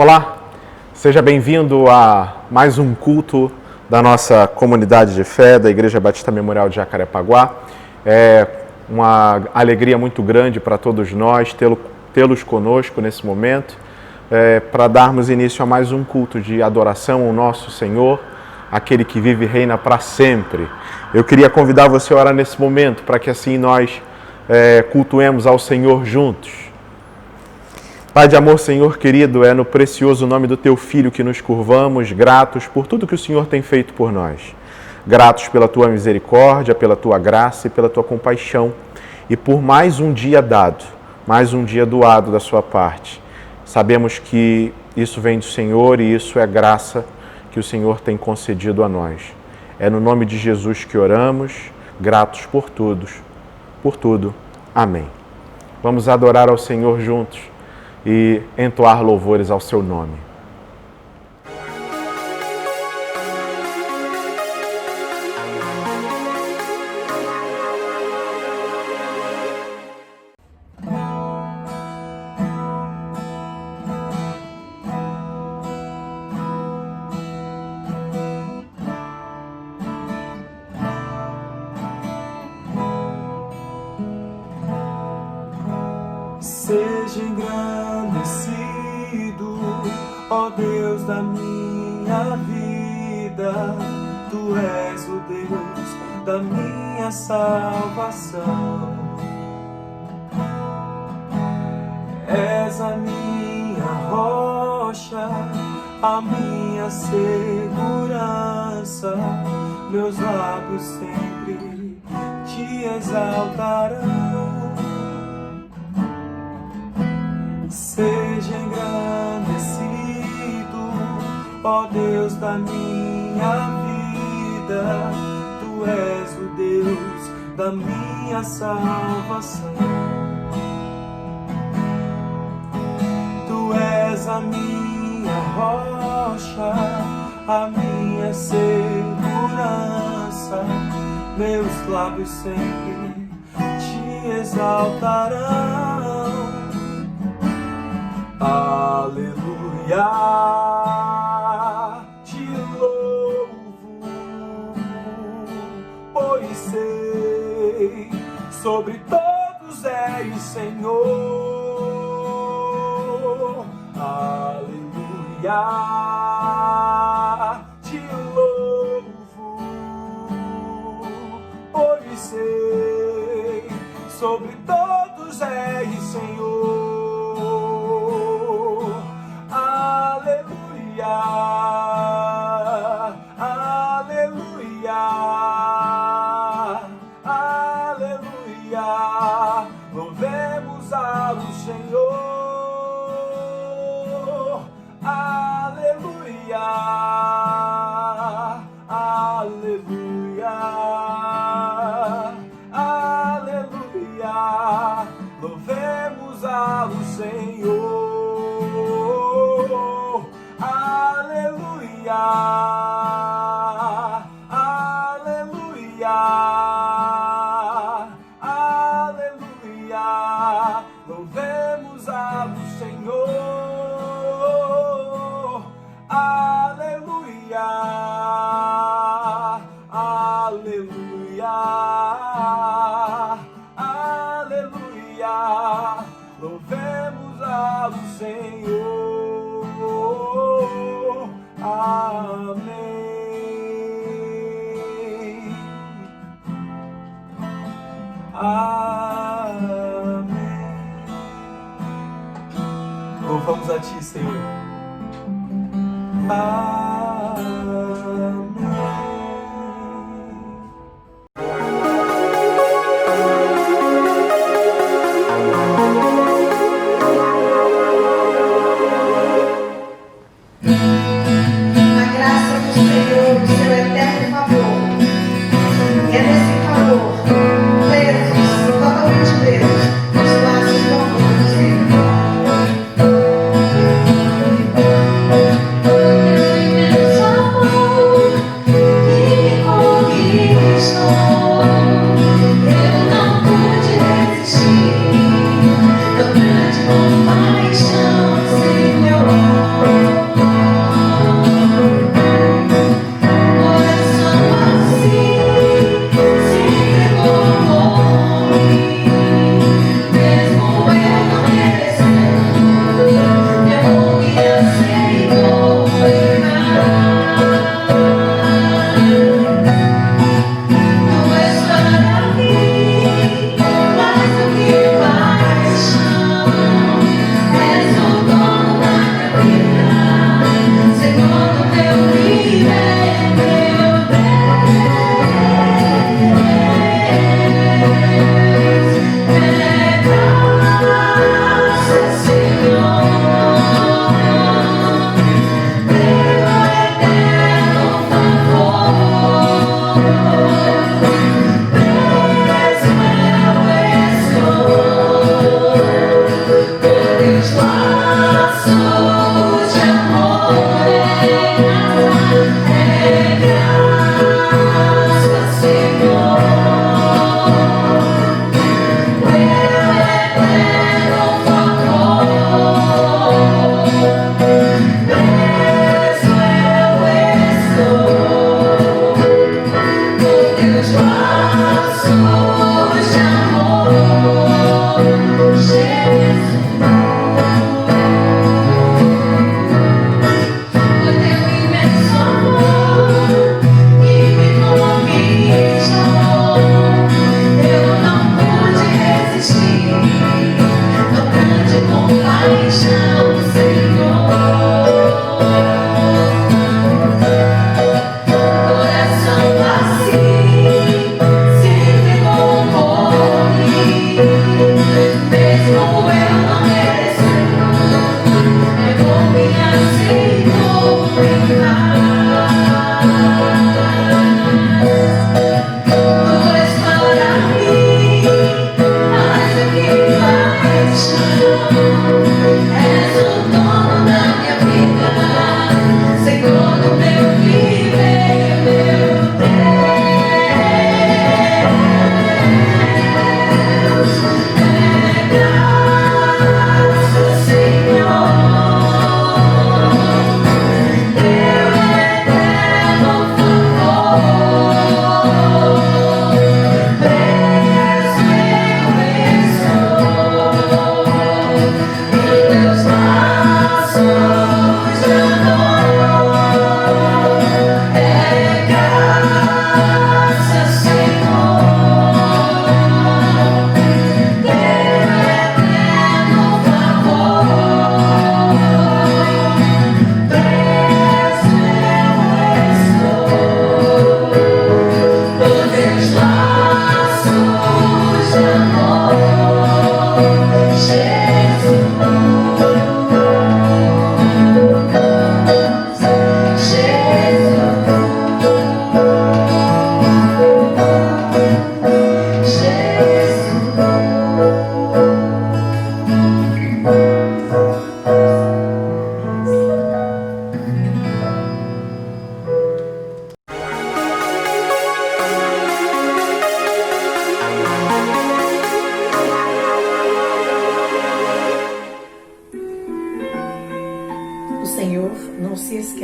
Olá, seja bem-vindo a mais um culto da nossa comunidade de fé da Igreja Batista Memorial de Jacarepaguá. É uma alegria muito grande para todos nós tê-los conosco nesse momento, para darmos início a mais um culto de adoração ao nosso Senhor, aquele que vive e reina para sempre. Eu queria convidar você a orar nesse momento, para que assim nós cultuemos ao Senhor juntos. Pai de amor, Senhor querido, é no precioso nome do Teu Filho que nos curvamos, gratos por tudo que o Senhor tem feito por nós. Gratos pela Tua misericórdia, pela Tua graça e pela Tua compaixão. E por mais um dia dado, mais um dia doado da Sua parte. Sabemos que isso vem do Senhor e isso é graça que o Senhor tem concedido a nós. É no nome de Jesus que oramos, gratos por tudo. Amém. Vamos adorar ao Senhor juntos e entoar louvores ao seu nome. Seja engrandecido, ó Deus da minha vida. Tu és o Deus da minha salvação. És a minha rocha, a minha segurança. Meus lábios sempre te exaltarão. Seja engrandecido, ó Deus da minha vida. Tu és o Deus da minha salvação. Tu és a minha rocha, a minha segurança. Meus lábios sempre te exaltarão. Aleluia, te louvo, pois sei, sobre todos és Senhor. Aleluia, te louvo, pois sei, sobre todos és Senhor. Aleluia, aleluia, louvemos ao Senhor. Aleluia, aleluia, aleluia, louvemos ao Senhor. Aleluia, aleluia, aleluia, louvemos ao Senhor. Aleluia, aleluia, aleluia, louvemos ao Senhor. Amém. Amém. Louvamos a Ti, Senhor. Amém. Thank you.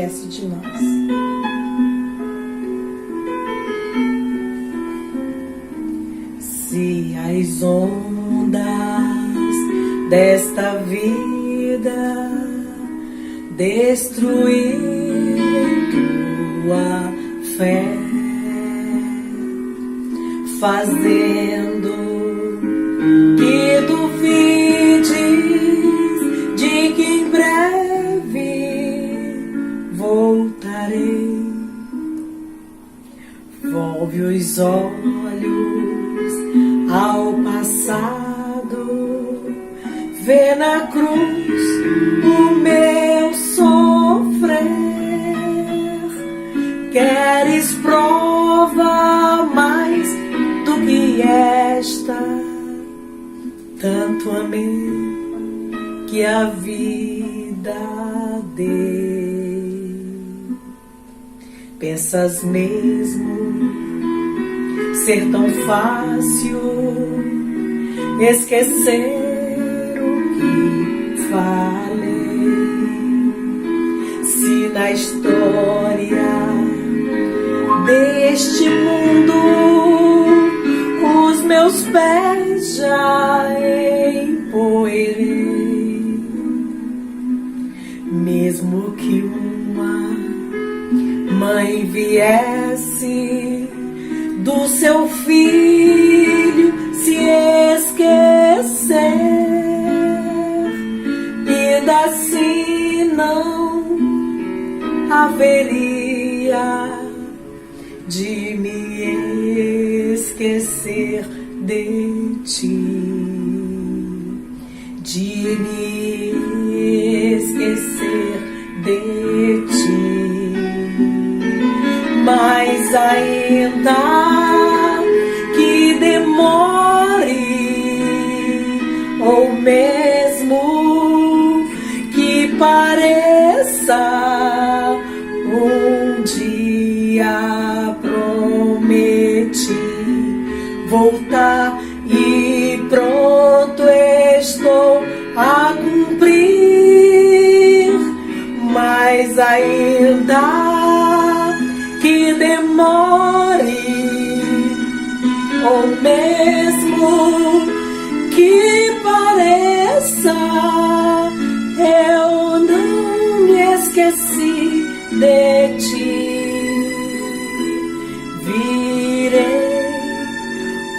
esquece de nós. Se as ondas desta vida destruírem tua fé, fazendo que duvides de que em breve voltarei. Volve os olhos ao passado, vê na cruz o meu sofrer. Queres prova mais do que esta? Tanto amei que a vida dei. Pensas mesmo ser tão fácil esquecer o que falei? Se na história deste mundo os meus pés já empoeirei, mesmo que uma mãe viesse do seu filho se esquecer, e assim não haveria de me esquecer de ti, de me esquecer de ti. Mas ainda que demore, ou mesmo que pareça, um dia prometi voltar e pronto estou a cumprir. Mas ainda que demore, ou mesmo que pareça, eu não me esqueci de ti. Virei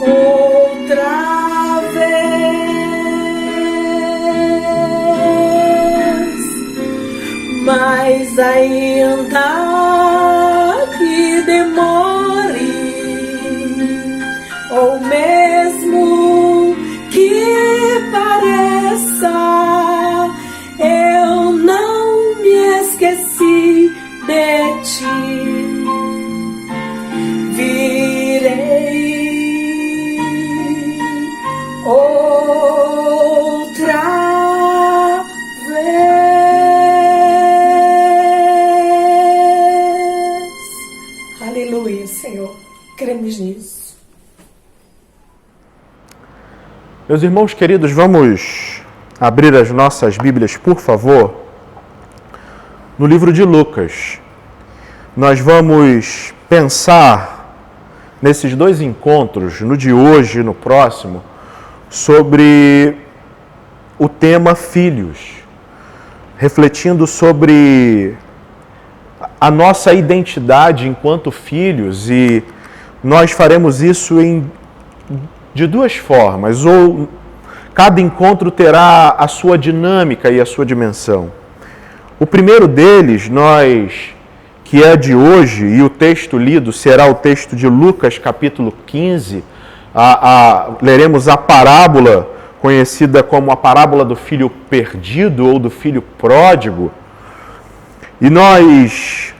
outra vez, mas ainda que demore, ou mesmo que pareça, eu não me esqueci de ti. Virei outra vez. Aleluia, Senhor. Cremos nisso. Meus irmãos queridos, vamos abrir as nossas Bíblias, por favor, no livro de Lucas. Nós vamos pensar nesses dois encontros, no de hoje e no próximo, sobre o tema filhos, refletindo sobre a nossa identidade enquanto filhos, e nós faremos isso de duas formas, ou cada encontro terá a sua dinâmica e a sua dimensão. O primeiro deles, que é de hoje, e o texto lido será o texto de Lucas, capítulo 15, leremos a parábola conhecida como a parábola do filho perdido ou do filho pródigo, e nós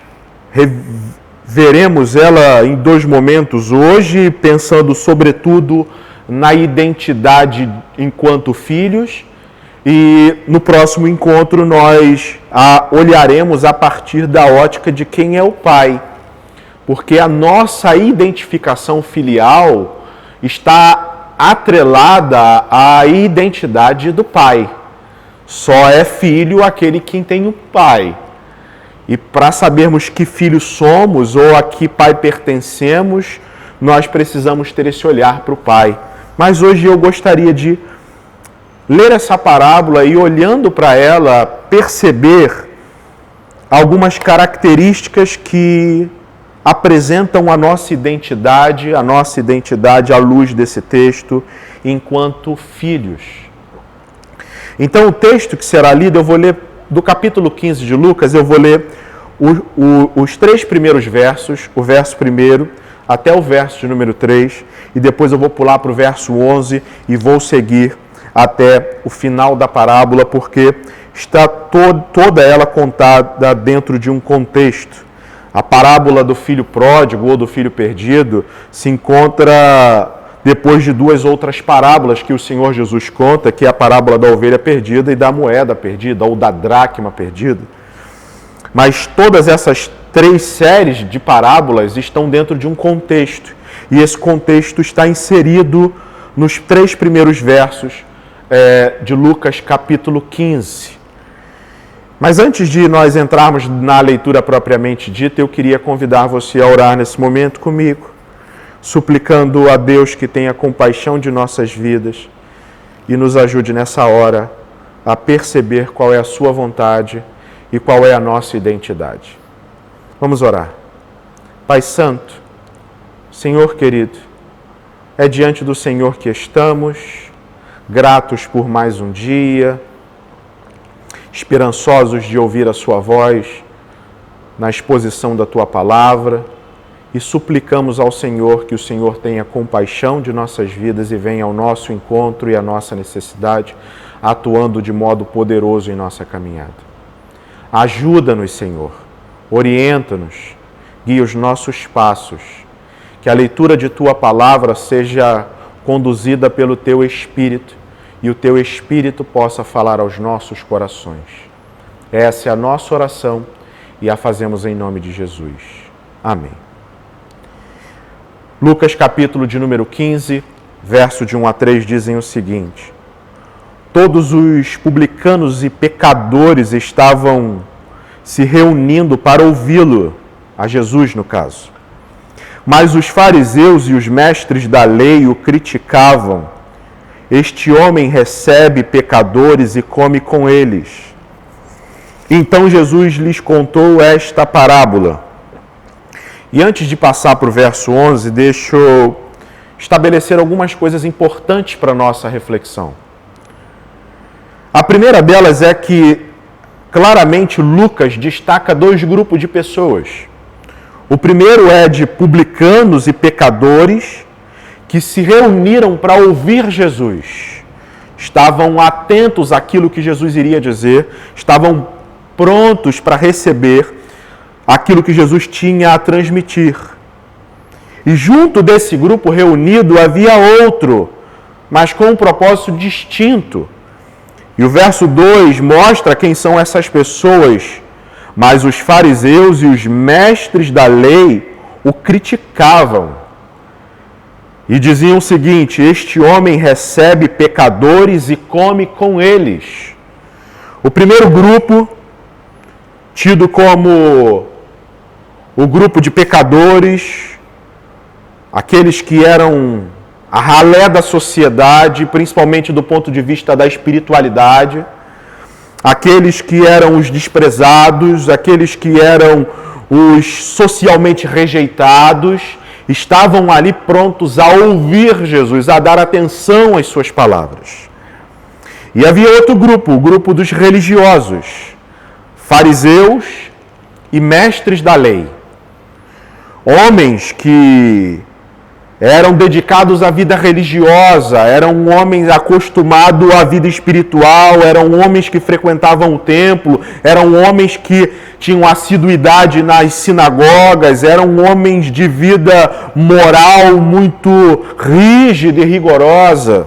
veremos ela em dois momentos hoje, pensando sobretudo na identidade enquanto filhos, e no próximo encontro nós olharemos a partir da ótica de quem é o pai, porque a nossa identificação filial está atrelada à identidade do pai. Só é filho aquele que tem o pai. E para sabermos que filhos somos ou a que pai pertencemos, nós precisamos ter esse olhar para o Pai. Mas hoje eu gostaria de ler essa parábola e, olhando para ela, perceber algumas características que apresentam a nossa identidade à luz desse texto, enquanto filhos. Então, o texto que será lido, eu vou ler do capítulo 15 de Lucas, eu vou ler os 3 primeiros versos, o verso 1 até o verso de número 3, e depois eu vou pular para o verso 11 e vou seguir até o final da parábola, porque está toda ela contada dentro de um contexto. A parábola do filho pródigo ou do filho perdido se encontra depois de 2 outras parábolas que o Senhor Jesus conta, que é a parábola da ovelha perdida e da moeda perdida, ou da dracma perdida. Mas todas essas 3 séries de parábolas estão dentro de um contexto. E esse contexto está inserido nos 3 primeiros versos de Lucas capítulo 15. Mas antes de nós entrarmos na leitura propriamente dita, eu queria convidar você a orar nesse momento comigo, suplicando a Deus que tenha compaixão de nossas vidas e nos ajude nessa hora a perceber qual é a sua vontade e qual é a nossa identidade. Vamos orar. Pai Santo, Senhor querido, é diante do Senhor que estamos, gratos por mais um dia, esperançosos de ouvir a sua voz na exposição da tua palavra, e suplicamos ao Senhor que o Senhor tenha compaixão de nossas vidas e venha ao nosso encontro e à nossa necessidade, atuando de modo poderoso em nossa caminhada. Ajuda-nos, Senhor, orienta-nos, guia os nossos passos, que a leitura de tua palavra seja conduzida pelo teu Espírito e o teu Espírito possa falar aos nossos corações. Essa é a nossa oração e a fazemos em nome de Jesus. Amém. Lucas capítulo de número 15, verso de 1 a 3 dizem o seguinte: todos os publicanos e pecadores estavam se reunindo para ouvi-lo, a Jesus no caso. Mas os fariseus e os mestres da lei o criticavam. Este homem recebe pecadores e come com eles. Então Jesus lhes contou esta parábola. E antes de passar para o verso 11, deixa eu estabelecer algumas coisas importantes para a nossa reflexão. A primeira delas é que, claramente, Lucas destaca 2 grupos de pessoas. O primeiro é de publicanos e pecadores que se reuniram para ouvir Jesus. Estavam atentos àquilo que Jesus iria dizer, estavam prontos para receber aquilo que Jesus tinha a transmitir. E junto desse grupo reunido havia outro, mas com um propósito distinto. E o verso 2 mostra quem são essas pessoas. Mas os fariseus e os mestres da lei o criticavam. E diziam o seguinte: este homem recebe pecadores e come com eles. O primeiro grupo, tido como o grupo de pecadores, aqueles que eram a ralé da sociedade, principalmente do ponto de vista da espiritualidade, aqueles que eram os desprezados, aqueles que eram os socialmente rejeitados, estavam ali prontos a ouvir Jesus, a dar atenção às suas palavras. E havia outro grupo, o grupo dos religiosos, fariseus e mestres da lei. Homens que eram dedicados à vida religiosa, eram homens acostumados à vida espiritual, eram homens que frequentavam o templo, eram homens que tinham assiduidade nas sinagogas, eram homens de vida moral muito rígida e rigorosa.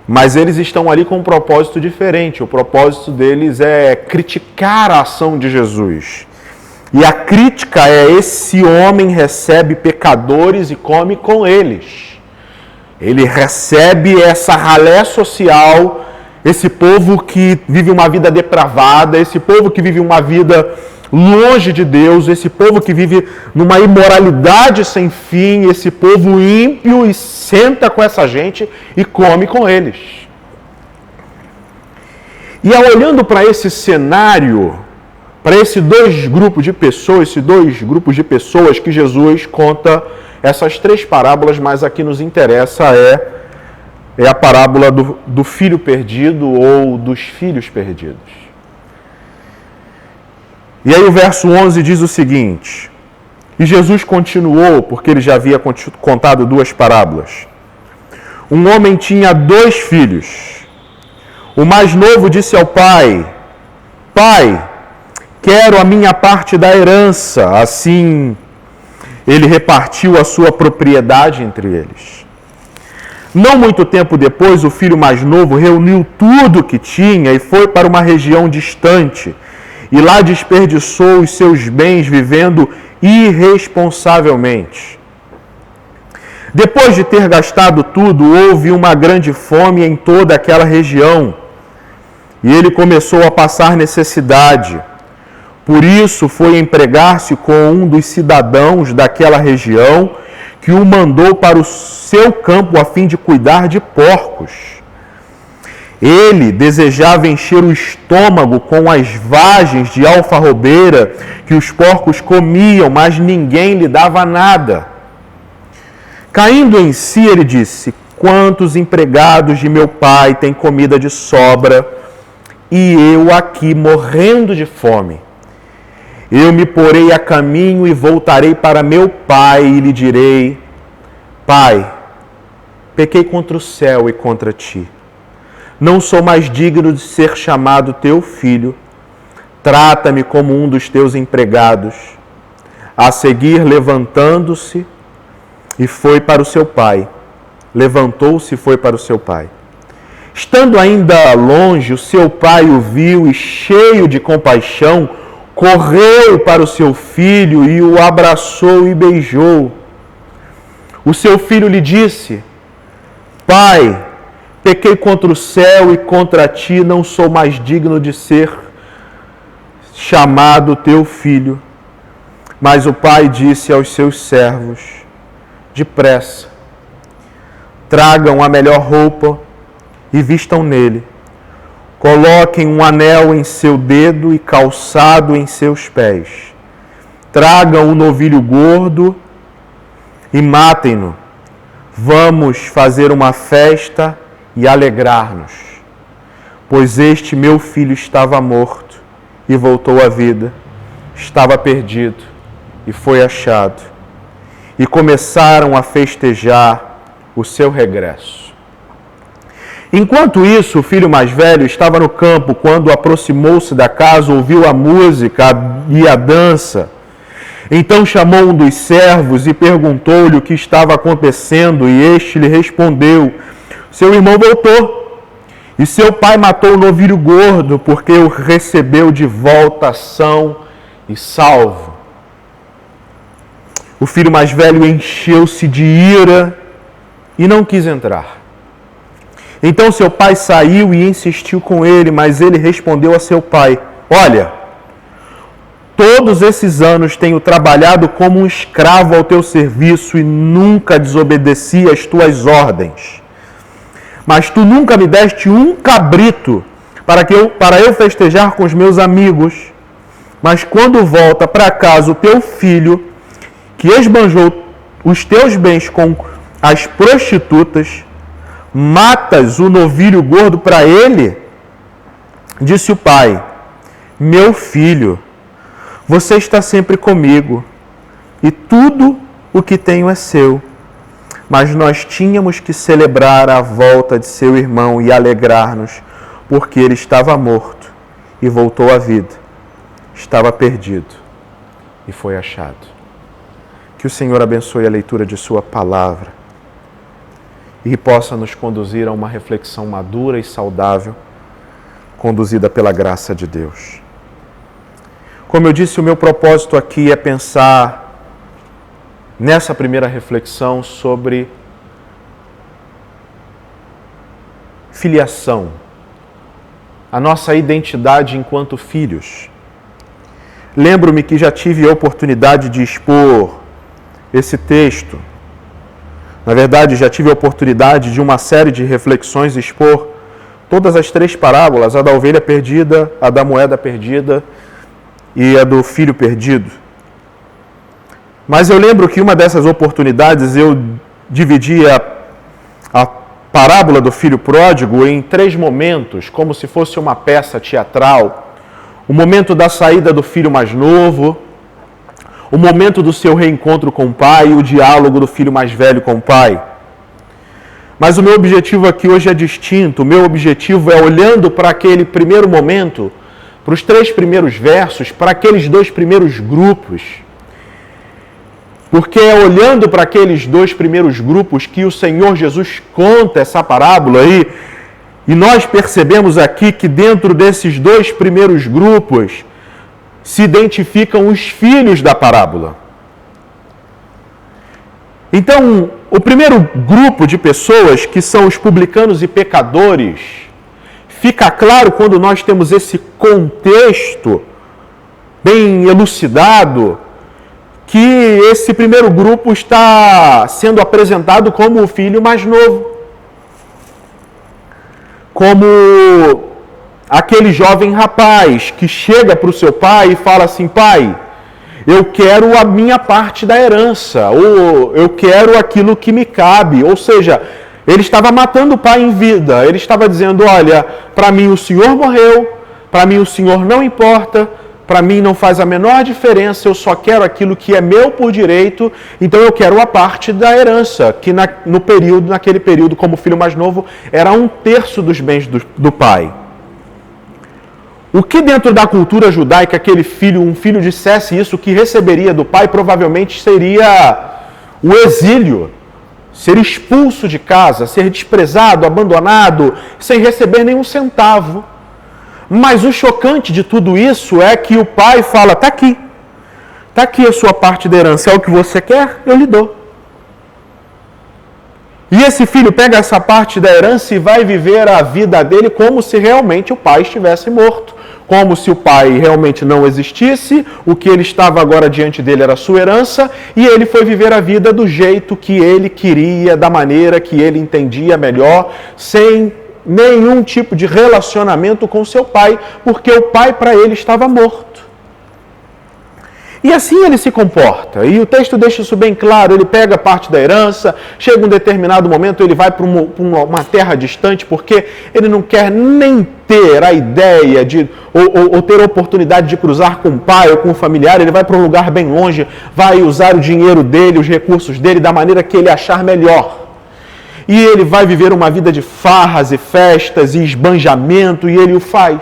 Mas eles estão ali com um propósito diferente. O propósito deles é criticar a ação de Jesus. E a crítica é: esse homem recebe pecadores e come com eles. Ele recebe essa ralé social, esse povo que vive uma vida depravada, esse povo que vive uma vida longe de Deus, esse povo que vive numa imoralidade sem fim, esse povo ímpio, e senta com essa gente e come com eles. E olhando para esse cenário, para esses dois grupos de pessoas que Jesus conta essas três parábolas, mas a que nos interessa é a parábola do filho perdido ou dos filhos perdidos. E aí o verso 11 diz o seguinte: e Jesus continuou, porque ele já havia contado duas parábolas. Um homem tinha 2 filhos. O mais novo disse ao pai: Pai, quero a minha parte da herança. Assim, ele repartiu a sua propriedade entre eles. Não muito tempo depois, o filho mais novo reuniu tudo o que tinha e foi para uma região distante. E lá desperdiçou os seus bens vivendo irresponsavelmente. Depois de ter gastado tudo, houve uma grande fome em toda aquela região. E ele começou a passar necessidade. Por isso foi empregar-se com um dos cidadãos daquela região, que o mandou para o seu campo a fim de cuidar de porcos. Ele desejava encher o estômago com as vagens de alfarrobeira que os porcos comiam, mas ninguém lhe dava nada. Caindo em si, ele disse: quantos empregados de meu pai têm comida de sobra, e eu aqui morrendo de fome? Eu me porei a caminho e voltarei para meu pai e lhe direi: Pai, pequei contra o céu e contra ti. Não sou mais digno de ser chamado teu filho. Trata-me como um dos teus empregados. A seguir, levantando-se, e foi para o seu pai. Levantou-se e foi para o seu pai. Estando ainda longe, o seu pai o viu e, cheio de compaixão, correu para o seu filho e o abraçou e beijou. O seu filho lhe disse: Pai, pequei contra o céu e contra ti, não sou mais digno de ser chamado teu filho. Mas o pai disse aos seus servos: depressa, tragam a melhor roupa e vistam nele. Coloquem um anel em seu dedo e calçado em seus pés. Tragam um novilho gordo e matem-no. Vamos fazer uma festa e alegrar-nos, pois este meu filho estava morto e voltou à vida, estava perdido e foi achado. E começaram a festejar o seu regresso. Enquanto isso, o filho mais velho estava no campo quando aproximou-se da casa, ouviu a música e a dança. Então chamou um dos servos e perguntou-lhe o que estava acontecendo, e este lhe respondeu: seu irmão voltou, e seu pai matou o novilho gordo, porque o recebeu de volta são e salvo. O filho mais velho encheu-se de ira e não quis entrar. Então seu pai saiu e insistiu com ele, mas ele respondeu a seu pai: olha, todos esses anos tenho trabalhado como um escravo ao teu serviço e nunca desobedeci às tuas ordens. Mas tu nunca me deste um cabrito para eu festejar com os meus amigos. Mas quando volta para casa o teu filho, que esbanjou os teus bens com as prostitutas, matas o novilho gordo para ele? Disse o pai: meu filho, você está sempre comigo, e tudo o que tenho é seu. Mas nós tínhamos que celebrar a volta de seu irmão e alegrar-nos, porque ele estava morto e voltou à vida. Estava perdido e foi achado. Que o Senhor abençoe a leitura de sua palavra e possa nos conduzir a uma reflexão madura e saudável, conduzida pela graça de Deus. Como eu disse, o meu propósito aqui é pensar nessa primeira reflexão sobre filiação, a nossa identidade enquanto filhos. lembro-me que já tive a oportunidade de expor esse texto. Na verdade, já tive a oportunidade de uma série de reflexões expor todas as 3 parábolas, a da ovelha perdida, a da moeda perdida e a do filho perdido. Mas eu lembro que uma dessas oportunidades eu dividi a parábola do filho pródigo em 3 momentos, como se fosse uma peça teatral. O momento da saída do filho mais novo, o momento do seu reencontro com o pai e o diálogo do filho mais velho com o pai. Mas o meu objetivo aqui hoje é distinto. O meu objetivo é, olhando para aquele primeiro momento, para os 3 primeiros versos, para aqueles 2 primeiros grupos. Porque é olhando para aqueles 2 primeiros grupos que o Senhor Jesus conta essa parábola aí, e nós percebemos aqui que dentro desses 2 primeiros grupos se identificam os filhos da parábola. Então, o primeiro grupo de pessoas, que são os publicanos e pecadores, fica claro quando nós temos esse contexto bem elucidado, que esse primeiro grupo está sendo apresentado como o filho mais novo. Como aquele jovem rapaz que chega para o seu pai e fala assim: pai, eu quero a minha parte da herança, ou eu quero aquilo que me cabe. Ou seja, ele estava matando o pai em vida. Ele estava dizendo: olha, para mim o senhor morreu, para mim o senhor não importa, para mim não faz a menor diferença, eu só quero aquilo que é meu por direito, então eu quero a parte da herança, que naquele período, como filho mais novo, era 1/3 dos bens do pai. O que dentro da cultura judaica um filho dissesse isso, que receberia do pai, provavelmente seria o exílio, ser expulso de casa, ser desprezado, abandonado, sem receber nenhum centavo. Mas o chocante de tudo isso é que o pai fala: está aqui a sua parte da herança, é o que você quer? Eu lhe dou. E esse filho pega essa parte da herança e vai viver a vida dele como se realmente o pai estivesse morto. Como se o pai realmente não existisse, o que ele estava agora diante dele era a sua herança, e ele foi viver a vida do jeito que ele queria, da maneira que ele entendia melhor, sem nenhum tipo de relacionamento com seu pai, porque o pai para ele estava morto. E assim ele se comporta, e o texto deixa isso bem claro. Ele pega parte da herança, chega um determinado momento, ele vai para uma terra distante, porque ele não quer nem ter a ideia de, ou ter a oportunidade de cruzar com o pai ou com o familiar. Ele vai para um lugar bem longe, vai usar o dinheiro dele, os recursos dele, da maneira que ele achar melhor. E ele vai viver uma vida de farras e festas e esbanjamento, e ele o faz.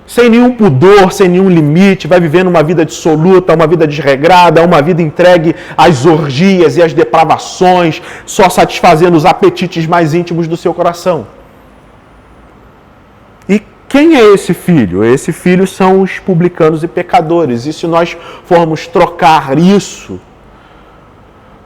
Sem nenhum pudor, sem nenhum limite, vai vivendo uma vida dissoluta, uma vida desregrada, uma vida entregue às orgias e às depravações, só satisfazendo os apetites mais íntimos do seu coração. E quem é esse filho? Esse filho são os publicanos e pecadores. E se nós formos trocar isso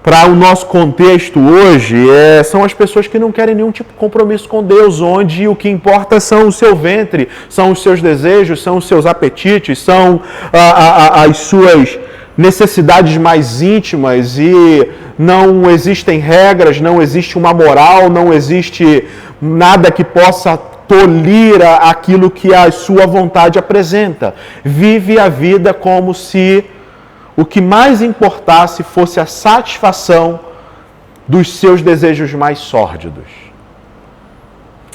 para o nosso contexto hoje, são as pessoas que não querem nenhum tipo de compromisso com Deus, onde o que importa são o seu ventre, são os seus desejos, são os seus apetites, são as suas necessidades mais íntimas, e não existem regras, não existe uma moral, não existe nada que possa tolir aquilo que a sua vontade apresenta. Vive a vida como se o que mais importasse fosse a satisfação dos seus desejos mais sórdidos,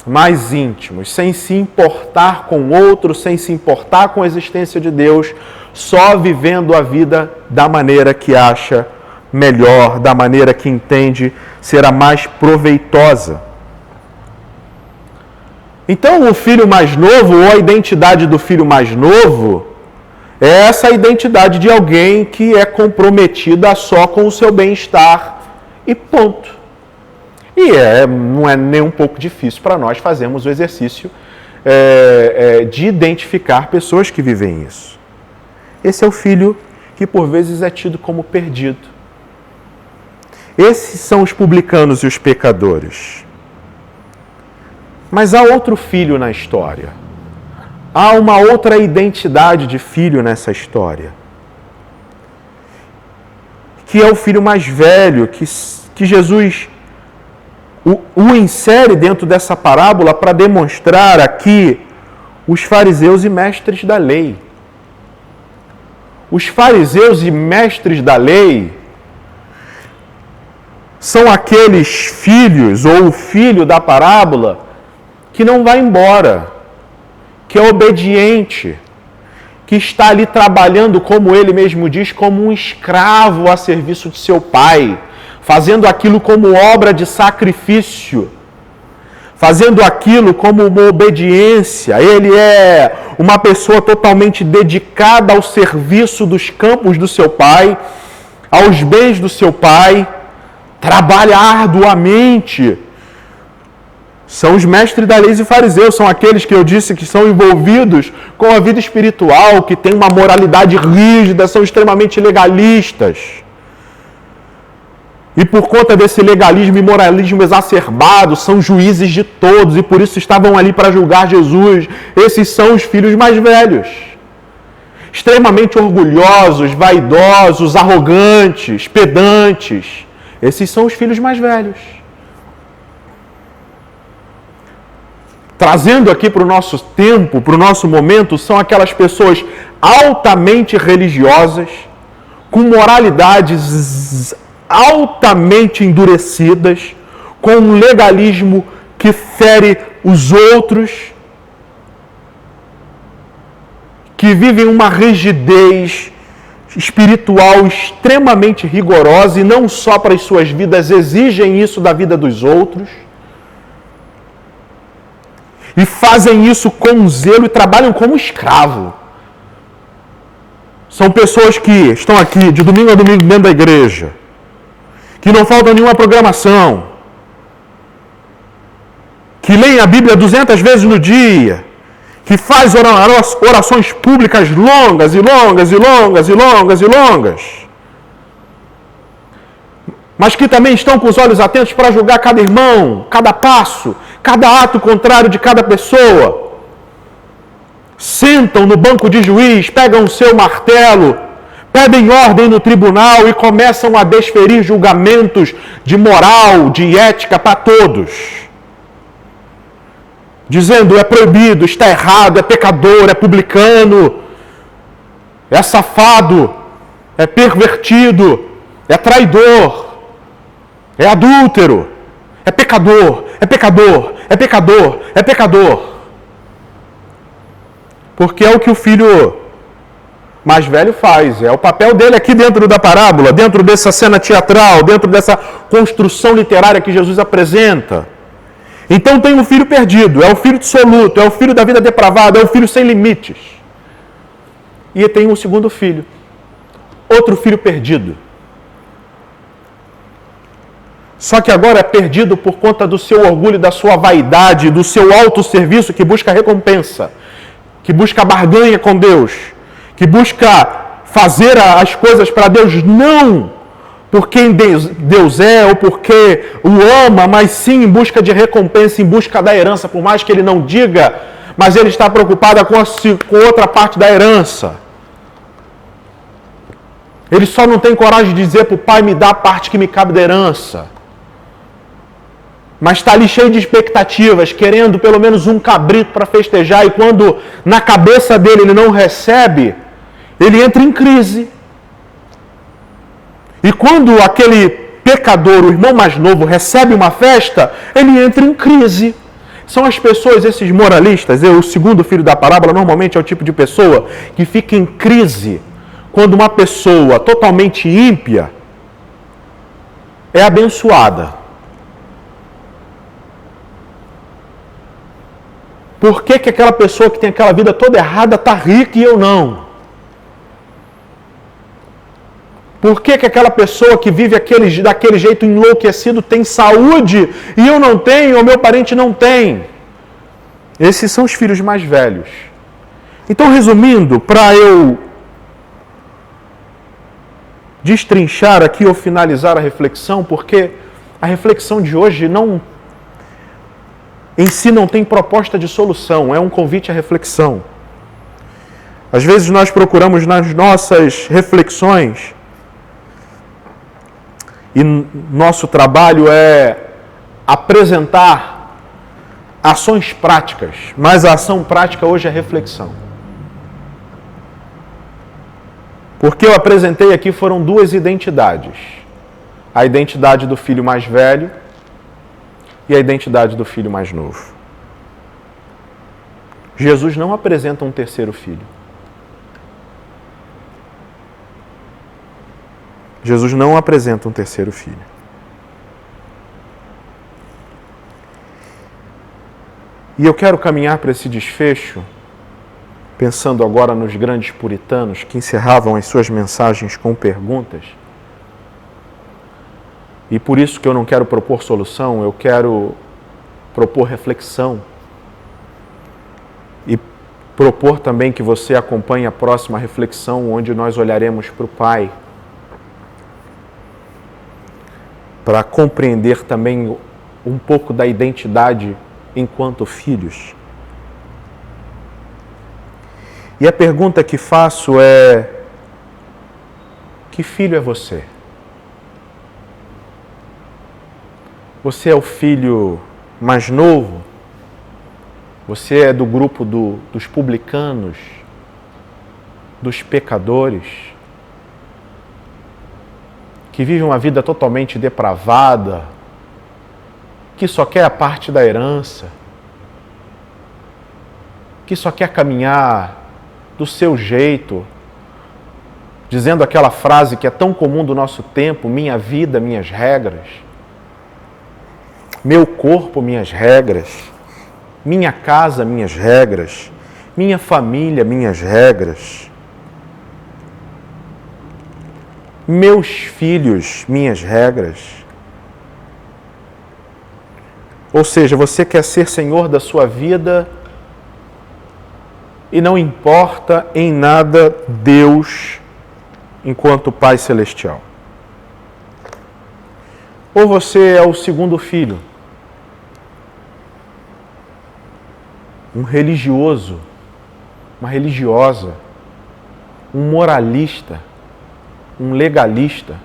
mais íntimos, sem se importar com o outro, sem se importar com a existência de Deus, só vivendo a vida da maneira que acha melhor, da maneira que entende ser a mais proveitosa. Então, o filho mais novo, ou a identidade do filho mais novo, é essa identidade de alguém que é comprometida só com o seu bem-estar e ponto. E não é nem um pouco difícil para nós fazermos o exercício de identificar pessoas que vivem isso. Esse é o filho que por vezes é tido como perdido. Esses são os publicanos e os pecadores. Mas há outro filho na história. há uma outra identidade de filho nessa história, que é o filho mais velho, que Jesus o insere dentro dessa parábola para demonstrar aqui os fariseus e mestres da lei. Os fariseus e mestres da lei são aqueles filhos, ou o filho da parábola, que não vai embora, que é obediente, que está ali trabalhando, como ele mesmo diz, como um escravo a serviço de seu pai, fazendo aquilo como obra de sacrifício, fazendo aquilo como uma obediência. Ele é uma pessoa totalmente dedicada ao serviço dos campos do seu pai, aos bens do seu pai, trabalha arduamente. São os mestres da lei e fariseus, são aqueles que eu disse que são envolvidos com a vida espiritual, que têm uma moralidade rígida, são extremamente legalistas. E por conta desse legalismo e moralismo exacerbado, são juízes de todos e por isso estavam ali para julgar Jesus. Esses são os filhos mais velhos. Extremamente orgulhosos, vaidosos, arrogantes, pedantes. Esses são os filhos mais velhos. Trazendo aqui para o nosso tempo, para o nosso momento, são aquelas pessoas altamente religiosas, com moralidades altamente endurecidas, com um legalismo que fere os outros, que vivem uma rigidez espiritual extremamente rigorosa e não só para as suas vidas, exigem isso da vida dos outros. E fazem isso com zelo e trabalham como escravo. São pessoas que estão aqui de domingo a domingo dentro da igreja, que não falta nenhuma programação, que leem a Bíblia 200 vezes no dia, que faz orações públicas longas e longas e longas e longas e longas, mas que também estão com os olhos atentos para julgar cada irmão, cada passo, cada ato contrário de cada pessoa. Sentam no banco de juiz, pegam o seu martelo, pedem ordem no tribunal e começam a desferir julgamentos de moral, de ética para todos. Dizendo, é proibido, está errado, é pecador, é publicano, é safado, é pervertido, é traidor, é adúltero, é pecador, é pecador, é pecador, é pecador. Porque é o que o filho mais velho faz, é o papel dele aqui dentro da parábola, dentro dessa cena teatral, dentro dessa construção literária que Jesus apresenta. Então tem um filho perdido, é o filho dissoluto, é o filho da vida depravada, é o filho sem limites. E tem um segundo filho, outro filho perdido. Só que agora é perdido por conta do seu orgulho, da sua vaidade, do seu autosserviço que busca recompensa, que busca barganha com Deus, que busca fazer as coisas para Deus, não por quem Deus é ou porque o ama, mas sim em busca de recompensa, em busca da herança, por mais que ele não diga, mas ele está preocupado com outra parte da herança. Ele só não tem coragem de dizer para o pai, me dá a parte que me cabe da herança. Mas está ali cheio de expectativas, querendo pelo menos um cabrito para festejar, e quando na cabeça dele ele não recebe, ele entra em crise. E quando aquele pecador, o irmão mais novo, recebe uma festa, ele entra em crise. São as pessoas, esses moralistas, o segundo filho da parábola, normalmente é o tipo de pessoa que fica em crise quando uma pessoa totalmente ímpia é abençoada. Por que aquela pessoa que tem aquela vida toda errada está rica e eu não? Por que aquela pessoa que vive daquele jeito enlouquecido tem saúde e eu não tenho, ou meu parente não tem? Esses são os filhos mais velhos. Então, resumindo, para eu destrinchar aqui ou finalizar a reflexão, porque a reflexão de hoje em si não tem proposta de solução, é um convite à reflexão. Às vezes nós procuramos nas nossas reflexões, e nosso trabalho é apresentar ações práticas, mas a ação prática hoje é reflexão. Porque eu apresentei aqui foram duas identidades. A identidade do filho mais velho e a identidade do filho mais novo. Jesus não apresenta um terceiro filho. Jesus não apresenta um terceiro filho. E eu quero caminhar para esse desfecho, pensando agora nos grandes puritanos que encerravam as suas mensagens com perguntas. E por isso que eu não quero propor solução, eu quero propor reflexão. E propor também que você acompanhe a próxima reflexão, onde nós olharemos para o Pai, para compreender também um pouco da identidade enquanto filhos. E a pergunta que faço é: que filho é você? Você é o filho mais novo? Você é do grupo dos publicanos, dos pecadores, que vive uma vida totalmente depravada, que só quer a parte da herança, que só quer caminhar do seu jeito, dizendo aquela frase que é tão comum do nosso tempo: minha vida, minhas regras, meu corpo, minhas regras, minha casa, minhas regras, minha família, minhas regras, meus filhos, minhas regras. Ou seja, você quer ser senhor da sua vida e não importa em nada Deus enquanto Pai Celestial. Ou você é o segundo filho, um religioso, uma religiosa, um moralista, um legalista,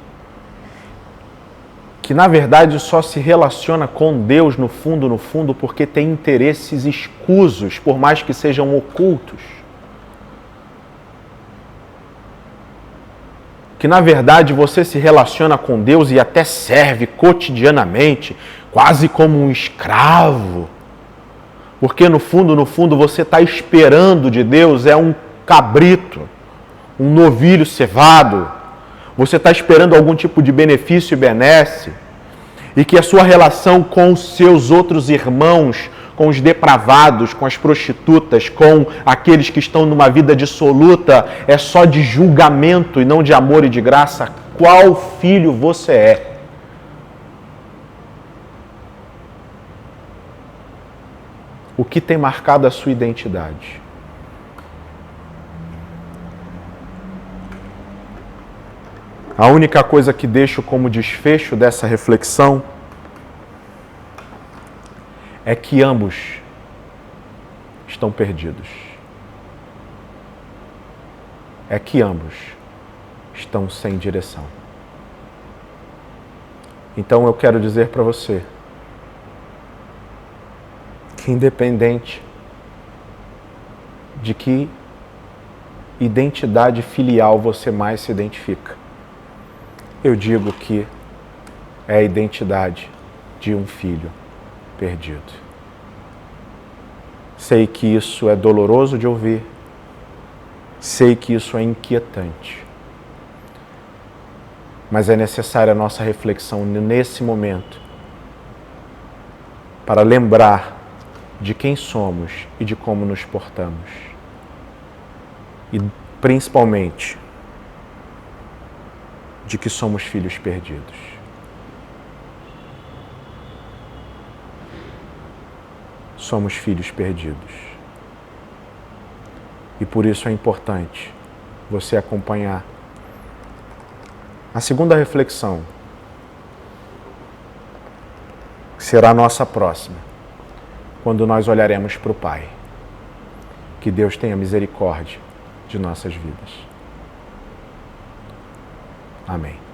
que na verdade só se relaciona com Deus no fundo, porque tem interesses escusos, por mais que sejam ocultos. Que na verdade você se relaciona com Deus e até serve cotidianamente, quase como um escravo. Porque no fundo você está esperando de Deus, é um cabrito, um novilho cevado. Você está esperando algum tipo de benefício e benesse, e que a sua relação com os seus outros irmãos, com os depravados, com as prostitutas, com aqueles que estão numa vida dissoluta, é só de julgamento e não de amor e de graça. Qual filho você é? O que tem marcado a sua identidade? A única coisa que deixo como desfecho dessa reflexão é que ambos estão perdidos. É que ambos estão sem direção. Então eu quero dizer para você que, independente de que identidade filial você mais se identifica, eu digo que é a identidade de um filho perdido. Sei que isso é doloroso de ouvir, sei que isso é inquietante, mas é necessária a nossa reflexão nesse momento para lembrar de quem somos e de como nos portamos. E principalmente de que somos filhos perdidos. Somos filhos perdidos. E por isso é importante você acompanhar a segunda reflexão, que será a nossa próxima, quando nós olharemos para o Pai. Que Deus tenha misericórdia de nossas vidas. Amém.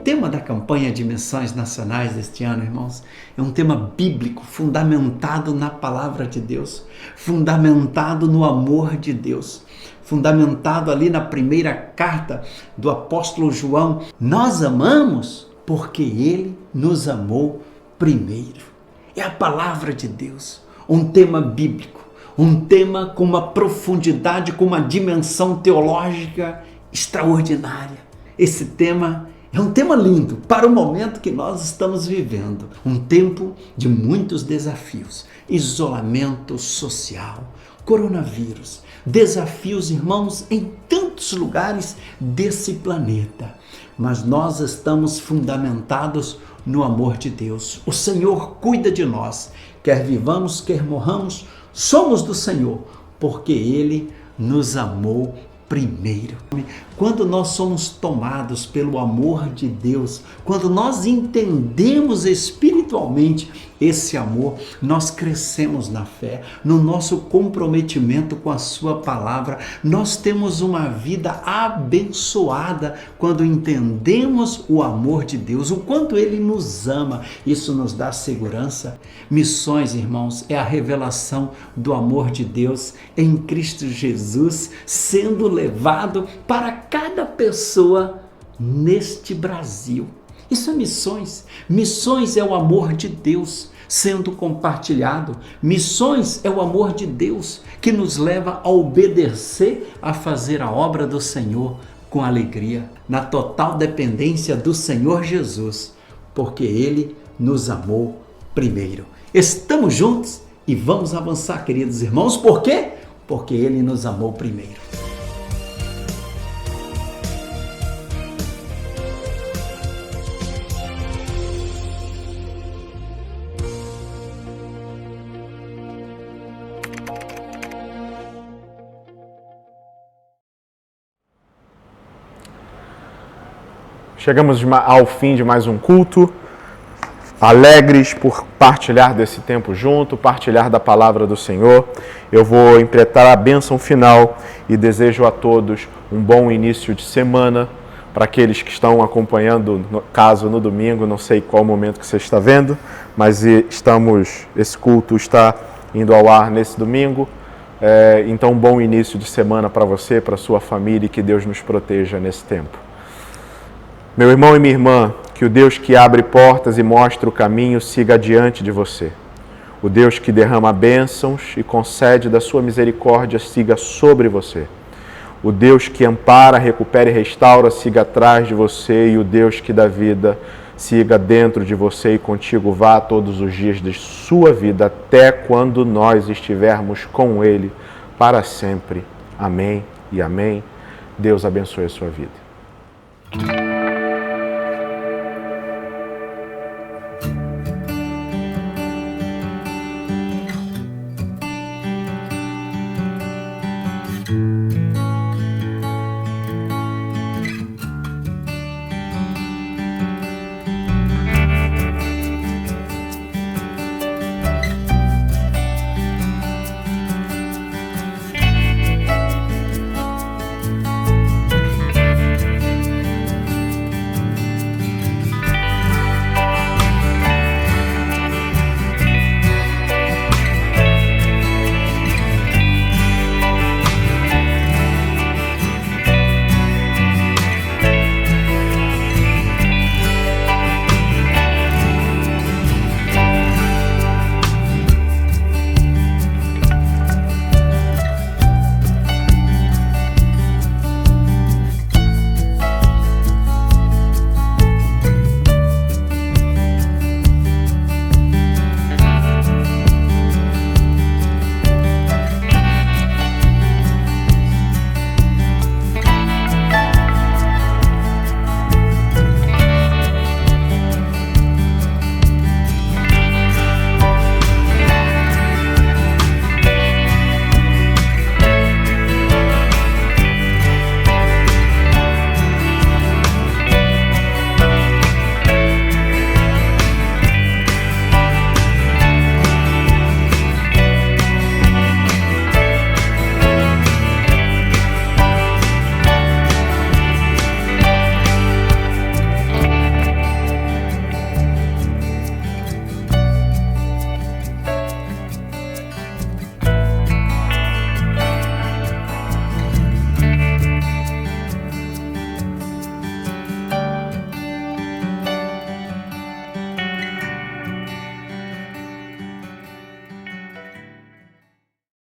O tema da campanha de missões nacionais deste ano, irmãos, é um tema bíblico, fundamentado na palavra de Deus, fundamentado no amor de Deus, fundamentado ali na primeira carta do apóstolo João. Nós amamos porque ele nos amou primeiro. É a palavra de Deus, um tema bíblico, Um tema com uma profundidade, com uma dimensão teológica extraordinária. Esse tema é um tema lindo para o momento que nós estamos vivendo. Um tempo de muitos desafios. Isolamento social, coronavírus, desafios, irmãos, em tantos lugares desse planeta. Mas nós estamos fundamentados no amor de Deus. O Senhor cuida de nós. Quer vivamos, quer morramos, somos do Senhor, porque Ele nos amou primeiro. Quando nós somos tomados pelo amor de Deus, quando nós entendemos espiritualmente esse amor, nós crescemos na fé, no nosso comprometimento com a sua palavra. Nós temos uma vida abençoada quando entendemos o amor de Deus, o quanto Ele nos ama. Isso nos dá segurança. Missões, irmãos, é a revelação do amor de Deus em Cristo Jesus, sendo levado para cada pessoa neste Brasil. Isso é missões. Missões é o amor de Deus sendo compartilhado. Missões é o amor de Deus que nos leva a obedecer, a fazer a obra do Senhor com alegria, na total dependência do Senhor Jesus, porque Ele nos amou primeiro. Estamos juntos e vamos avançar, queridos irmãos. Por quê? Porque Ele nos amou primeiro. Chegamos ao fim de mais um culto, alegres por partilhar desse tempo junto, partilhar da palavra do Senhor. Eu vou empreitar a bênção final e desejo a todos um bom início de semana. Para aqueles que estão acompanhando, caso no domingo, não sei qual momento que você está vendo, mas esse culto está indo ao ar nesse domingo. Então, um bom início de semana para você, para a sua família, e que Deus nos proteja nesse tempo. Meu irmão e minha irmã, que o Deus que abre portas e mostra o caminho siga adiante de você. O Deus que derrama bênçãos e concede da sua misericórdia siga sobre você. O Deus que ampara, recupera e restaura siga atrás de você, e o Deus que dá vida siga dentro de você e contigo vá todos os dias de sua vida até quando nós estivermos com Ele para sempre. Amém e amém. Deus abençoe a sua vida.